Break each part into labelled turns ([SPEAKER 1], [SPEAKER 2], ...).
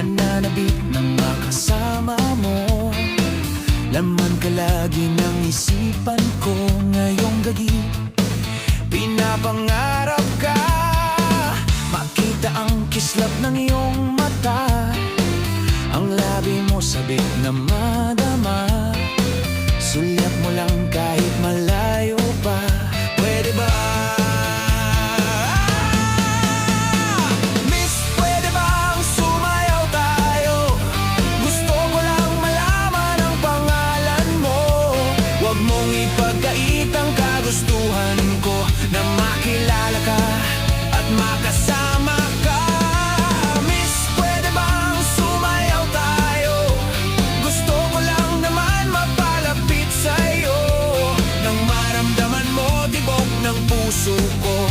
[SPEAKER 1] nananabik ng makasama mo. Laman ka lagi ng isipan ko ngayong gabi. Pinapangarap ka, makita ang kislap ng iyong mata. Ang labi mo sabik na madama, sulyap mo lang kahit malayo pa. Pwede ba? Miss, pwede bang sumayaw tayo? Gusto ko lang malaman ang pangalan mo. Huwag mong ipagkait ang kagustuhan ko, na makilala ka at makasama ka. Miss, pwede bang sumayaw tayo? Gusto ko lang naman mapalapit sa'yo, nang maramdaman mo tibok ng puso ko.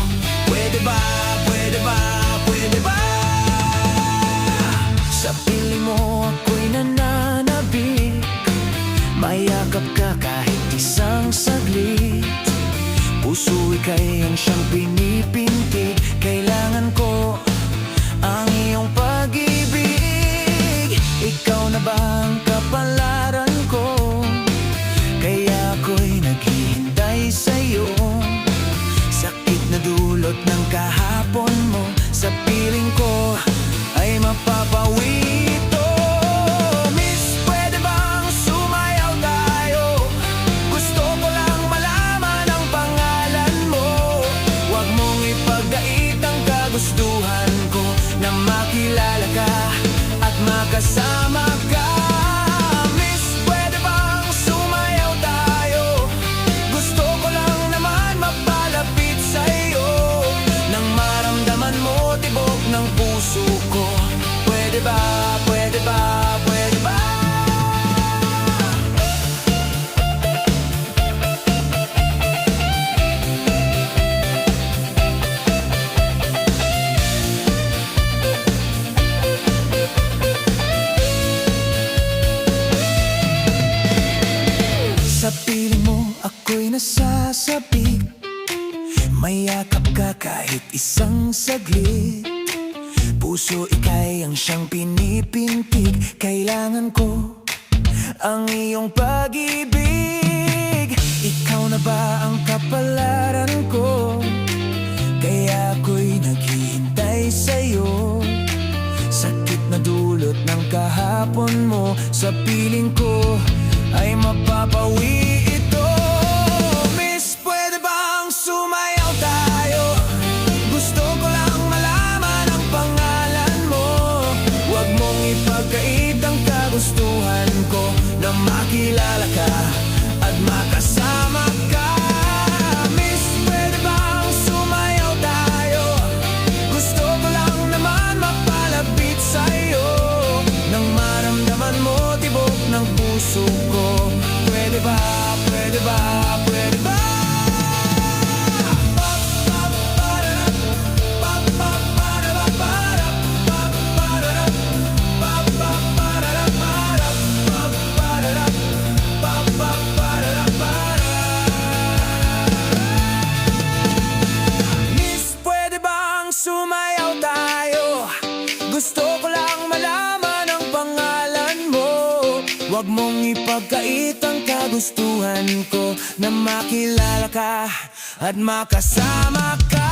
[SPEAKER 1] Pwede ba, pwede ba, pwede ba? Sa piling mo ako'y nananabik, mayakap ka kahit isang saglit. Puso ika'y ang siyang pinipintig, kailangan ko ang iyong pag-ibig. Ikaw na ba ang kapalaran ko? Kaya ako'y naghihintay sa'yo. Sakit na dulot ng kahapon mo, sa piling ko ay mapapawi ito. Miss, pwede bang sumayaw tayo? Gusto ko lang malaman ang pangalan mo. Huwag mong ipagdait ang kagustuhan ko, na makilala ka at makasama ka. Miss, pwede bang sumayaw tayo? Gusto ko lang naman mapalapit sa'yo, nang maramdaman mo tibok ng puso ko. Pwede ba, pwede ba, pwede ba? Sa piling mo ako'y nasasabik, mayakap ka kahit isang saglit. Puso ika'y ang siyang pinipintig, kailangan ko ang iyong pag-ibig. Ikaw na ba ang kapalaran ko? Kaya ako'y naghihintay sa'yo. Sakit na dulot ng kahapon mo, sa piling ko ay mapapawi ito. Miss, pwede bang sumayaw tayo? Gusto ko lang malaman ang pangalan mo. Huwag mong ipagkait ang kagustuhan ko, na makilala ka at makasama ka. Miss, pwede bang sumayaw tayo? Gusto ko lang naman mapalapit sa'yo, nang maramdaman mo tibok ng puso ko. Pwede ba, pwede ba, pwede ba? Miss, pwede bang sumayaw tayo? Gusto ko lang malaman ang pangalan mo. Huwag mong ipagkait ang kagustuhan ko, na makilala ka at makasama ka.